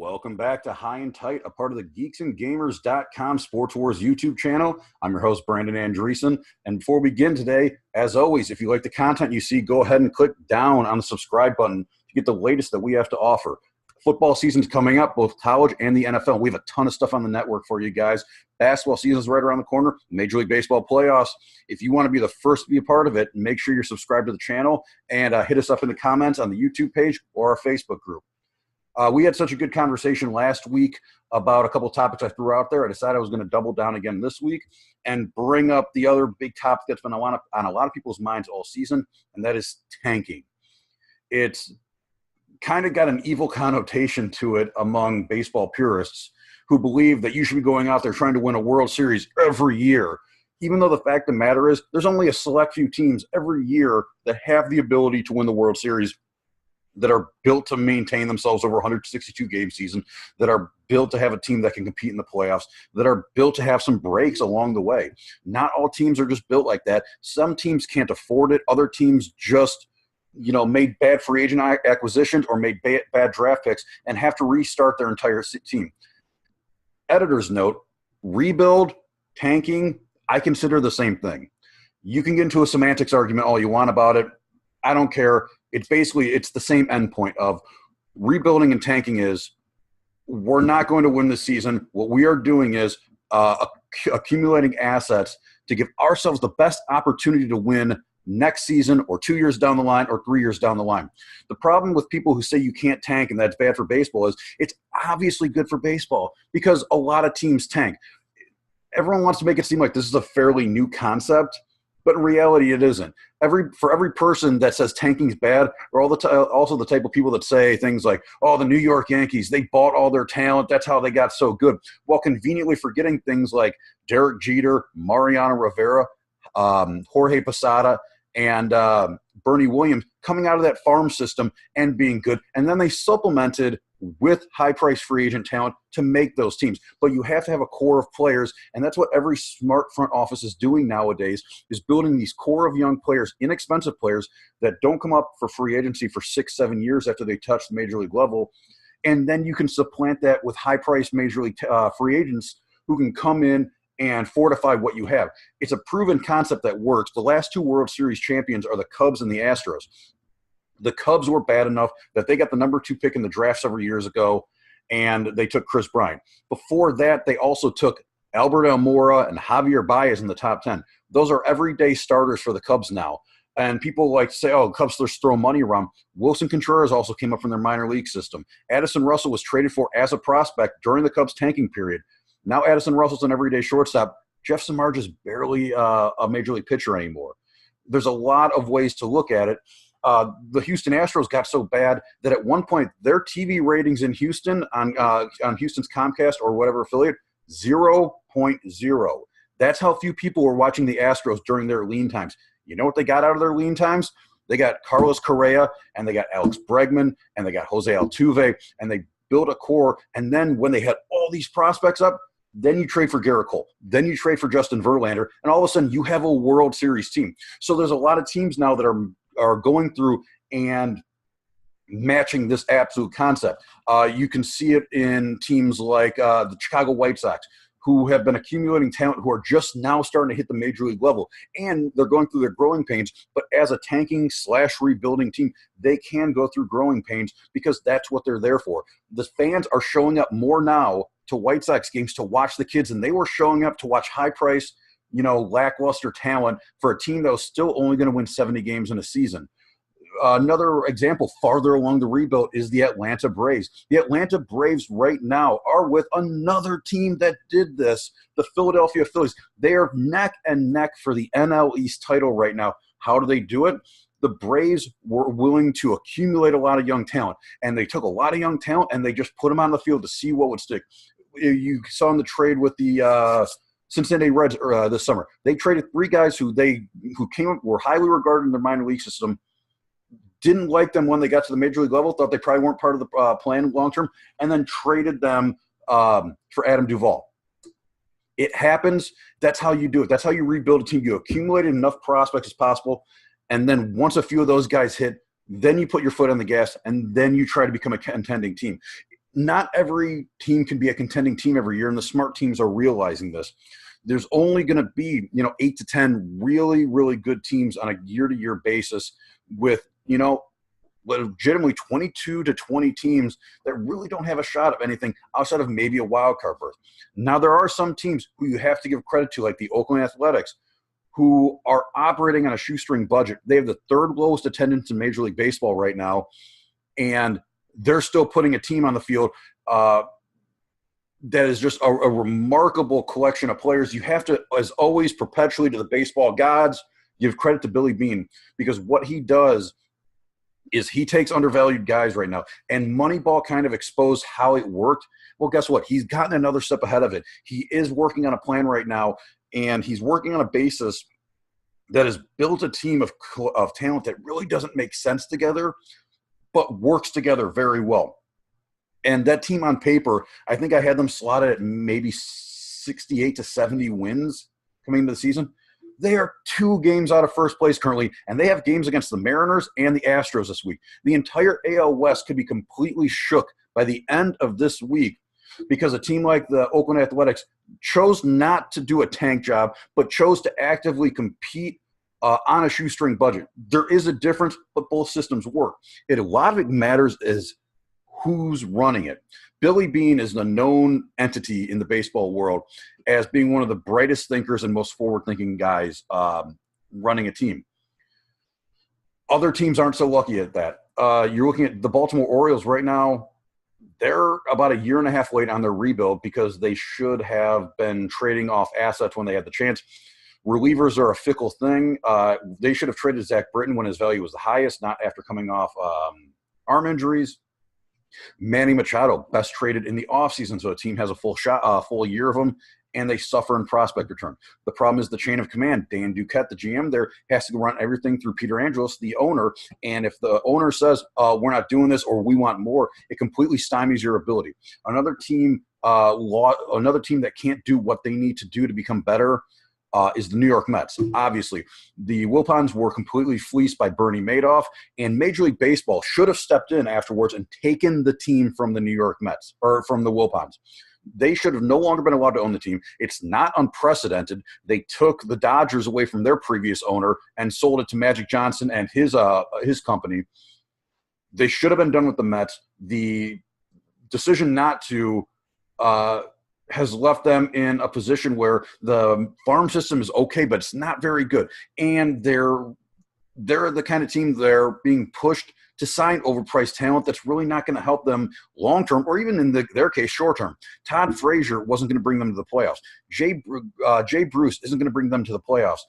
Welcome back to High and Tight, a part of the geeksandgamers.com Sports Wars YouTube channel. I'm your host, Brandon Andreessen. And before we begin today, as always, if you like the content you see, go ahead and click down on the subscribe button to get the latest that we have to offer. Football season's coming up, both college and the NFL. We have a ton of stuff on the network for you guys. Basketball season's right around the corner. Major League Baseball playoffs. If you want to be the first to be a part of it, make sure you're subscribed to the channel and hit us up in the comments on the YouTube page or our Facebook group. We had such a good conversation last week about a couple of topics I threw out there. I decided I was going to double down again this week and bring up the other big topic that's been on a lot of people's minds all season, and that is tanking. It's kind of got an evil connotation to it among baseball purists who believe that you should be going out there trying to win a World Series every year, even though the fact of the matter is there's only a select few teams every year that have the ability to win the World Series, that are built to maintain themselves over 162 game season, that are built to have a team that can compete in the playoffs, that are built to have some breaks along the way. Not all teams are just built like that. Some teams can't afford it. Other teams just, made bad free agent acquisitions or made bad draft picks and have to restart their entire team. Editor's note, rebuild, tanking, I consider the same thing. You can get into a semantics argument all you want about it. I don't care. It's the same endpoint of rebuilding and tanking is we're not going to win this season. What we are doing is accumulating assets to give ourselves the best opportunity to win next season or 2 years down the line or 3 years down the line. The problem with people who say you can't tank and that's bad for baseball is it's obviously good for baseball because a lot of teams tank. Everyone wants to make it seem like this is a fairly new concept, but in reality, it isn't. For every person that says tanking's bad, are also the type of people that say things like, "Oh, the New York Yankees, they bought all their talent. That's how they got so good," while conveniently forgetting things like Derek Jeter, Mariano Rivera, Jorge Posada, and Bernie Williams coming out of that farm system and being good. And then they supplemented with high-priced free agent talent to make those teams. But you have to have a core of players, and that's what every smart front office is doing nowadays, is building these core of young players, inexpensive players that don't come up for free agency for 6-7 years after they touch the major league level. And then you can supplant that with high-priced major league free agents who can come in and fortify what you have. It's a proven concept that works. The last two World Series champions are the Cubs and the Astros. The Cubs were bad enough that they got the number 2 pick in the draft several years ago, and they took Chris Bryant. Before that, they also took Albert Almora and Javier Baez in the top 10. Those are everyday starters for the Cubs now. And people like to say, oh, Cubs just throw money around. Wilson Contreras also came up from their minor league system. Addison Russell was traded for as a prospect during the Cubs tanking period. Now Addison Russell's an everyday shortstop. Jeff Samardzija is barely a major league pitcher anymore. There's a lot of ways to look at it. The Houston Astros got so bad that at one point their TV ratings in Houston on Houston's Comcast or whatever affiliate, 0.0. That's how few people were watching the Astros during their lean times. You know what they got out of their lean times? They got Carlos Correa, and they got Alex Bregman, and they got Jose Altuve, and they built a core. And then when they had all these prospects up, then you trade for Garrett Cole. Then you trade for Justin Verlander, and all of a sudden you have a World Series team. So there's a lot of teams now that are going through and matching this absolute concept. You can see it in teams like the Chicago White Sox, who have been accumulating talent, who are just now starting to hit the major league level. And they're going through their growing pains, but as a tanking/rebuilding team, they can go through growing pains because that's what they're there for. The fans are showing up more now to White Sox games to watch the kids, and they were showing up to watch high-priced, lackluster talent for a team that was still only going to win 70 games in a season. Another example farther along the rebuild is the Atlanta Braves. The Atlanta Braves right now are with another team that did this, the Philadelphia Phillies. They are neck and neck for the NL East title right now. How do they do it? The Braves were willing to accumulate a lot of young talent, and they took a lot of young talent and they just put them on the field to see what would stick. You saw in the trade with the Cincinnati Reds this summer. They traded 3 guys who came up, were highly regarded in their minor league system, didn't like them when they got to the major league level, thought they probably weren't part of the plan long term, and then traded them for Adam Duvall. It happens. That's how you do it. That's how you rebuild a team. You accumulate enough prospects as possible, and then once a few of those guys hit, then you put your foot on the gas, and then you try to become a contending team. not every team can be a contending team every year, and the smart teams are realizing this. There's only going to be, 8 to 10 really, really good teams on a year-to-year basis with, legitimately 22 to 20 teams that really don't have a shot of anything outside of maybe a wild card berth. Now, there are some teams who you have to give credit to, like the Oakland Athletics, who are operating on a shoestring budget. They have the third lowest attendance in Major League Baseball right now, and they're still putting a team on the field that is just a remarkable collection of players. You have to, as always, perpetually to the baseball gods, give credit to Billy Beane, because what he does is he takes undervalued guys right now, and Moneyball kind of exposed how it worked. Well, guess what? He's gotten another step ahead of it. He is working on a plan right now, and he's working on a basis that has built a team of talent that really doesn't make sense together, but works together very well. And that team on paper, I think I had them slotted at maybe 68 to 70 wins coming into the season. They are 2 games out of first place currently, and they have games against the Mariners and the Astros this week. The entire AL West could be completely shook by the end of this week because a team like the Oakland Athletics chose not to do a tank job, but chose to actively compete on a shoestring budget. There is a difference, but both systems work. A lot of it matters is who's running it. Billy Beane is a known entity in the baseball world as being one of the brightest thinkers and most forward-thinking guys running a team. Other teams aren't so lucky at that. You're looking at the Baltimore Orioles right now. They're about a year and a half late on their rebuild because they should have been trading off assets when they had the chance. Relievers are a fickle thing. They should have traded Zach Britton when his value was the highest, not after coming off arm injuries. Manny Machado, best traded in the offseason, so a team has a full year of them, and they suffer in prospect return. The problem is the chain of command. Dan Duquette, the GM there, has to run everything through Peter Angelos, the owner, and if the owner says, we're not doing this or we want more, it completely stymies your ability. Another team that can't do what they need to do to become better is the New York Mets. Obviously, the Wilpons were completely fleeced by Bernie Madoff, and Major League Baseball should have stepped in afterwards and taken the team from the New York Mets, or from the Wilpons. They should have no longer been allowed to own the team. It's not unprecedented. They took the Dodgers away from their previous owner and sold it to Magic Johnson and his company. They should have been done with the Mets. The decision not to has left them in a position where the farm system is okay, but it's not very good. And they're the kind of team they're being pushed to sign overpriced talent that's really not going to help them long-term, or even in their case, short-term. Todd Frazier wasn't going to bring them to the playoffs. Jay Bruce isn't going to bring them to the playoffs.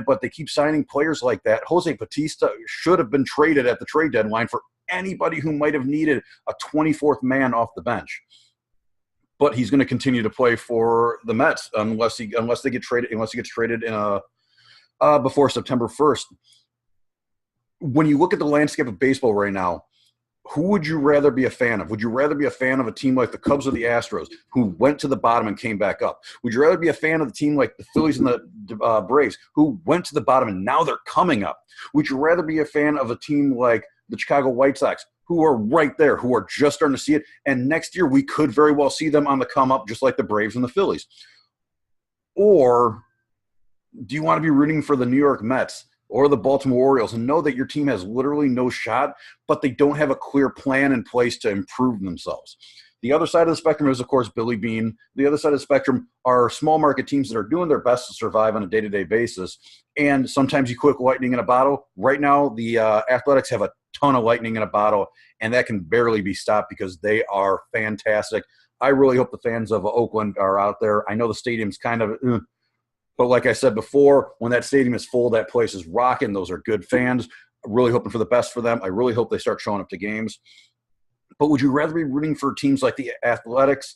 But they keep signing players like that. Jose Bautista should have been traded at the trade deadline for anybody who might have needed a 24th man off the bench. But he's going to continue to play for the Mets unless he gets traded in before September 1st. When you look at the landscape of baseball right now, who would you rather be a fan of? Would you rather be a fan of a team like the Cubs or the Astros, who went to the bottom and came back up? Would you rather be a fan of a team like the Phillies and the Braves, who went to the bottom and now they're coming up? Would you rather be a fan of a team like the Chicago White Sox, who are right there, who are just starting to see it, and next year we could very well see them on the come up, just like the Braves and the Phillies? Or do you want to be rooting for the New York Mets or the Baltimore Orioles and know that your team has literally no shot, but they don't have a clear plan in place to improve themselves? The other side of the spectrum is, of course, Billy Beane. The other side of the spectrum are small market teams that are doing their best to survive on a day-to-day basis. And sometimes you quick lightning in a bottle. Right now, the Athletics have a ton of lightning in a bottle, and that can barely be stopped because they are fantastic. I really hope the fans of Oakland are out there. I know the stadium's kind of but like I said before, when that stadium is full, that place is rocking. Those are good fans. I'm really hoping for the best for them. I really hope they start showing up to games. But would you rather be rooting for teams like the Athletics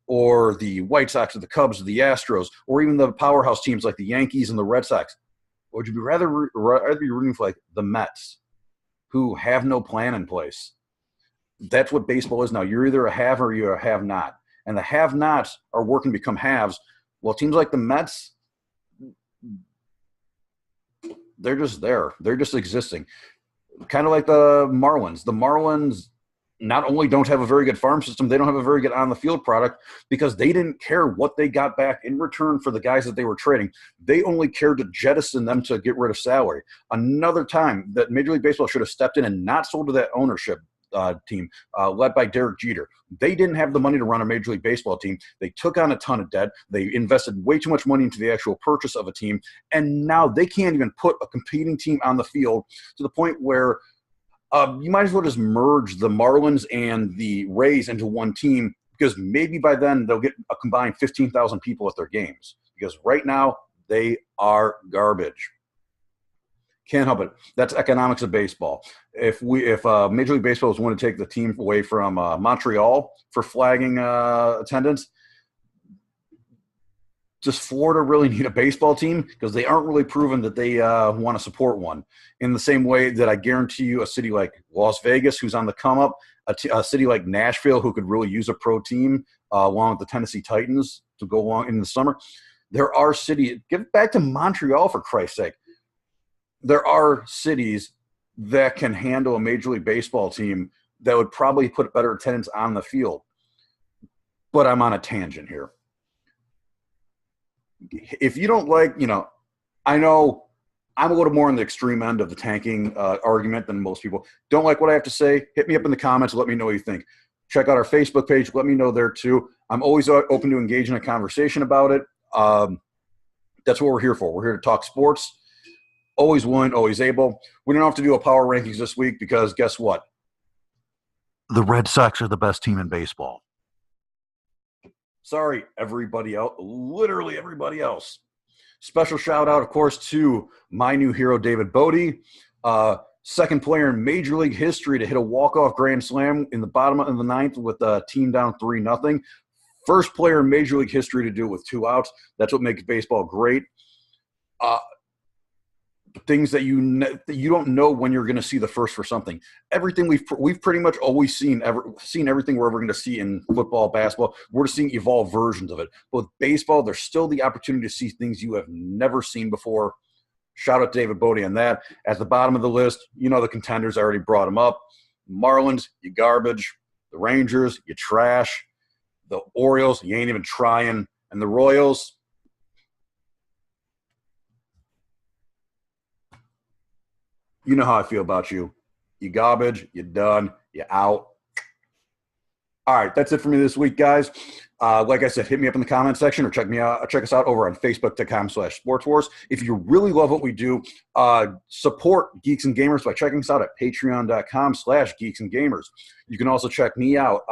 or the White Sox or the Cubs or the Astros, or even the powerhouse teams like the Yankees and the Red Sox? Or would you rather be rooting for like the Mets, who have no plan in place? That's what baseball is now. You're either a have or you're a have not. And the have nots are working to become haves. Well, teams like the Mets, they're just there. They're just existing. Kind of like the Marlins. The Marlins not only don't have a very good farm system, they don't have a very good on-the-field product because they didn't care what they got back in return for the guys that they were trading. They only cared to jettison them to get rid of salary. Another time that Major League Baseball should have stepped in and not sold to that ownership team led by Derek Jeter. They didn't have the money to run a Major League Baseball team. They took on a ton of debt. They invested way too much money into the actual purchase of a team, and now they can't even put a competing team on the field to the point where you might as well just merge the Marlins and the Rays into one team because maybe by then they'll get a combined 15,000 people at their games because right now they are garbage. Can't help it. That's economics of baseball. If Major League Baseball was want to take the team away from Montreal for flagging attendance, does Florida really need a baseball team? Because they aren't really proven that they want to support one. In the same way that I guarantee you a city like Las Vegas, who's on the come up, a city like Nashville, who could really use a pro team, along with the Tennessee Titans to go along in the summer. There are cities – get back to Montreal, for Christ's sake. There are cities that can handle a Major League Baseball team that would probably put better attendance on the field. But I'm on a tangent here. If you don't like, I know I'm a little more on the extreme end of the tanking argument than most people. Don't like what I have to say? Hit me up in the comments. Let me know what you think. Check out our Facebook page. Let me know there too. I'm always open to engage in a conversation about it. That's what we're here for. We're here to talk sports. Always willing, always able. We don't have to do a power rankings this week because guess what? The Red Sox are the best team in baseball. Sorry, everybody else, literally everybody else. Special shout out, of course, to my new hero, David Bodie. Second player in Major League history to hit a walk-off grand slam in the bottom of the ninth with a team down 3-0. First player in Major League history to do it with 2 outs. That's what makes baseball great. Things that you don't know when you're going to see the first for something. Everything we've pretty much always seen everything we're ever going to see in football, basketball. We're seeing evolved versions of it. But with baseball, there's still the opportunity to see things you have never seen before. Shout out to David Bodie on that. At the bottom of the list, the contenders, I already brought them up. Marlins, you garbage. The Rangers, you trash. The Orioles, you ain't even trying. And the Royals, you know how I feel about you. You garbage, you're done, you're out. All right, that's it for me this week, guys. Like I said, hit me up in the comment section or check us out over on Facebook.com/SportsWars. If you really love what we do, support Geeks and Gamers by checking us out at Patreon.com/Geeks and Gamers. You can also check me out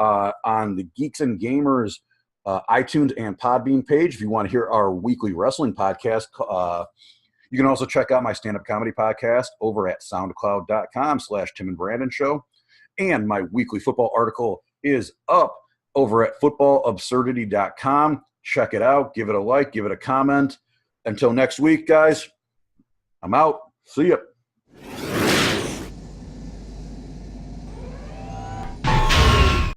on the Geeks and Gamers iTunes and Podbean page if you want to hear our weekly wrestling podcast. You can also check out my stand-up comedy podcast over at soundcloud.com/Tim and Brandon Show. And my weekly football article is up over at footballabsurdity.com. Check it out. Give it a like. Give it a comment. Until next week, guys, I'm out. See ya.